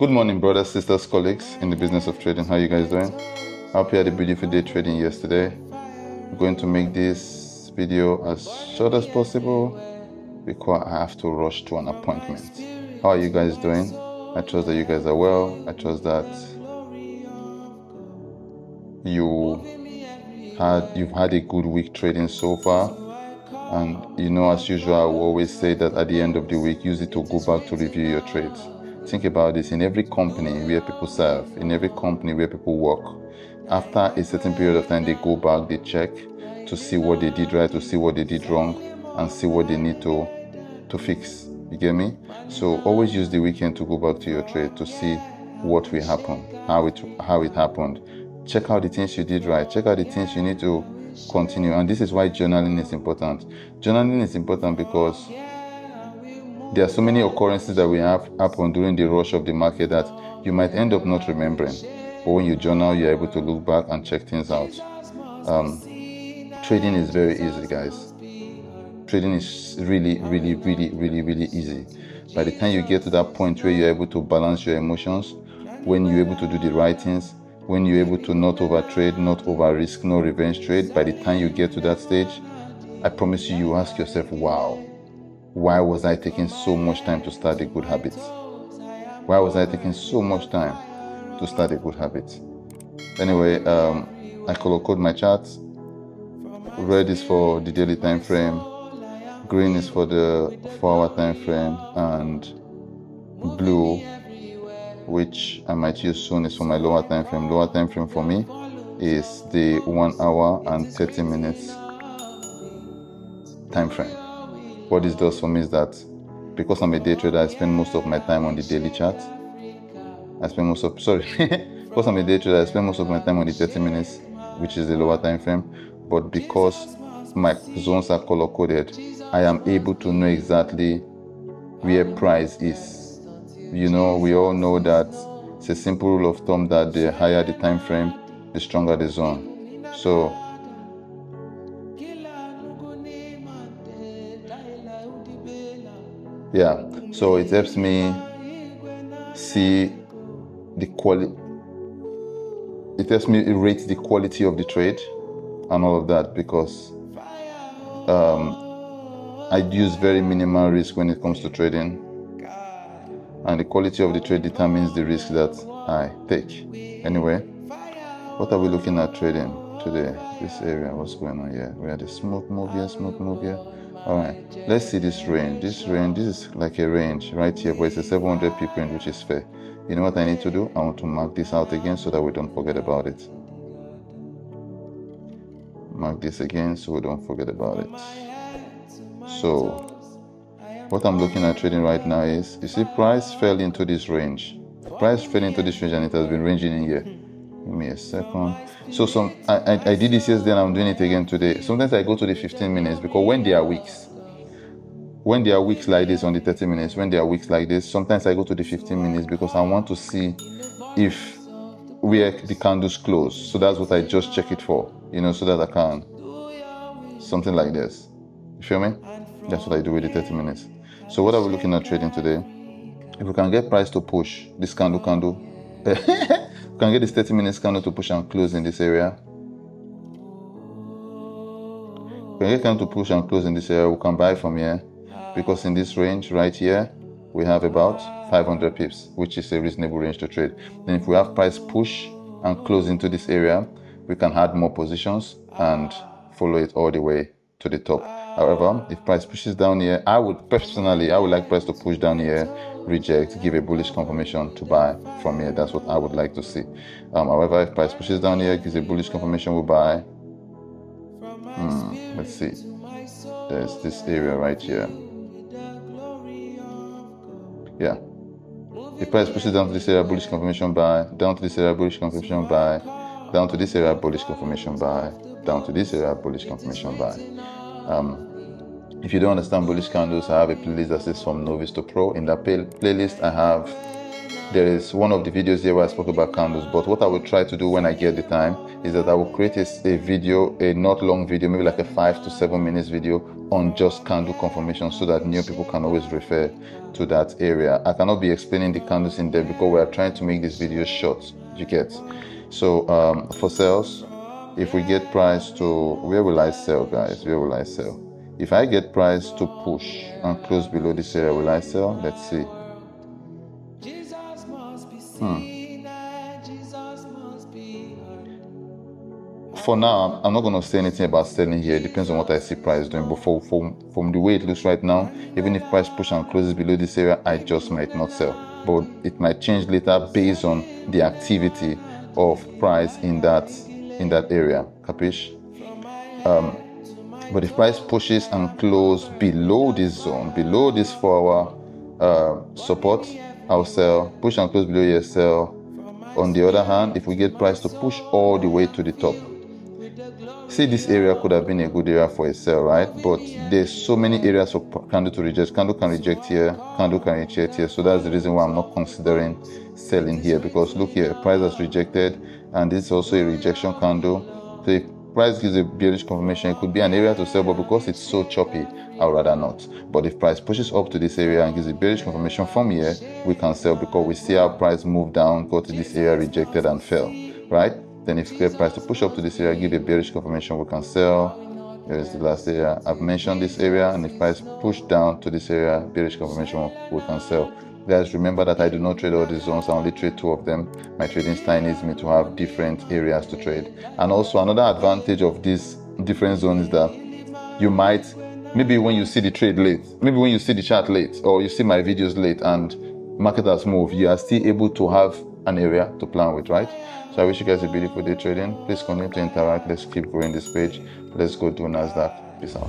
Good morning, brothers, sisters, colleagues in the business of trading. How you guys doing? I hope you had a beautiful day trading yesterday. I'm going to make this video as short as possible because I have to rush to an appointment. How are you guys doing? I trust that you guys are well. I trust that you've had a good week trading so far. And as usual, I will always say that at the end of the week, use it to go back to review your trades. Think about this. In every company where people serve, in every company where people work, after a certain period of time, they go back, they check to see what they did right, to see what they did wrong, and see what they need to fix. You get me? So always use the weekend to go back to your trade to see what will happen, how it happened. Check out the things you did right. Check out the things you need to continue. And this is why journaling is important. Journaling is important because there are so many occurrences that will happen during the rush of the market that you might end up not remembering. But when you journal, you're able to look back and check things out. Trading is very easy, guys. Trading is really, really, really, really, really easy. By the time you get to that point where you're able to balance your emotions, when you're able to do the right things, when you're able to not over trade, not over risk, no revenge trade, by the time you get to that stage, I promise you ask yourself, wow, why was I taking so much time to start a good habit? Why was I taking so much time to start a good habit? Anyway, I color code my charts. Red is for the daily time frame, green is for the 4-hour time frame, and blue, which I might use soon, is for my lower time frame. Lower time frame for me is the 1 hour and 30 minutes time frame. What this does for me is that because I'm a day trader, I spend most of my time on the daily chart. Because I'm a day trader, I spend most of my time on the 30 minutes, which is the lower time frame. But because my zones are color coded, I am able to know exactly where price is. We all know that it's a simple rule of thumb that the higher the time frame, the stronger the zone. So yeah, so it helps me see the quality. It helps me rate the quality of the trade and all of that, because I use very minimal risk when it comes to trading, and the quality of the trade determines the risk that I take. Anyway, what are we looking at trading today? This area, what's going on here? We had a smooth move here. All right, let's see this range. This is like a range right here, but it's a 700 pip range, which is fair. You know what I need to do? I want to mark this out again so that we don't forget about it. Mark this again so we don't forget about it. So what I'm looking at trading right now is, you see, price fell into this range. Price fell into this range and it has been ranging in here. Give me a second. So I did this yesterday and I'm doing it again today. Sometimes I go to the 15 minutes because when there are weeks like this on the 30 minutes, when there are weeks like this, sometimes I go to the 15 minutes because I want to see if where the candles close. So that's what I just check it for, so that I can, something like this. You feel me? That's what I do with the 30 minutes. So what are we looking at trading today? If we can get price to push this candle, we can get this 30 minutes candle to push and close in this area. We can get candle to push and close in this area, we can buy from here, because in this range right here, we have about 500 pips, which is a reasonable range to trade. Then if we have price push and close into this area, we can add more positions and follow it all the way to the top. However, if price pushes down here, I would like price to push down here, reject, give a bullish confirmation to buy from here. That's what I would like to see. However, if price pushes down here, gives a bullish confirmation, we'll buy. Let's see. There's this area right here. Yeah. If price pushes down to this area, bullish confirmation buy, down to this area, bullish confirmation buy, down to this area, bullish confirmation buy, down to this area, bullish confirmation buy. If you don't understand bullish candles, I have a playlist that says From Novice to Pro. In that playlist, I have there is one of the videos here where I spoke about candles, but what I will try to do when I get the time is that I will create a video, a not long video, maybe like a 5 to 7 minutes video on just candle confirmation, so that new people can always refer to that area. I cannot be explaining the candles in depth because we are trying to make this video short, you get. So for sales, if we get price to, where will I sell, guys? Where will I sell? If I get price to push and close below this area, will I sell? Let's see. For now, I'm not going to say anything about selling here. It depends on what I see price doing. But from the way it looks right now, even if price push and closes below this area, I just might not sell. But it might change later based on the activity of price in that area. Capish? But if price pushes and close below this zone, below this 4-hour support, I'll sell. Push and close below here, sell. On the other hand, if we get price to push all the way to the top, see, this area could have been a good area for a sell, right? But there's so many areas for candle to reject. Candle can reject here, candle can reject here. So that's the reason why I'm not considering selling here, because look here, price has rejected, and this is also a rejection candle. So if price gives a bearish confirmation, it could be an area to sell, but because it's so choppy, I would rather not. But if price pushes up to this area and gives a bearish confirmation from here, we can sell, because we see how price moved down, go to this area, rejected and fell, right? Then if clear price to push up to this area, give a bearish confirmation, we can sell. Here is the last area. I've mentioned this area, and if price push down to this area, bearish confirmation, we can sell. Guys, remember that I do not trade all these zones. I only trade 2 of them. My trading style needs me to have different areas to trade. And also another advantage of these different zones is that you might, maybe when you see the trade late, maybe when you see the chart late, or you see my videos late and market has moved, you are still able to have an area to plan with, right? So I wish you guys a beautiful day trading. Please continue to interact. Let's keep growing this page. Let's go do NASDAQ. Peace out.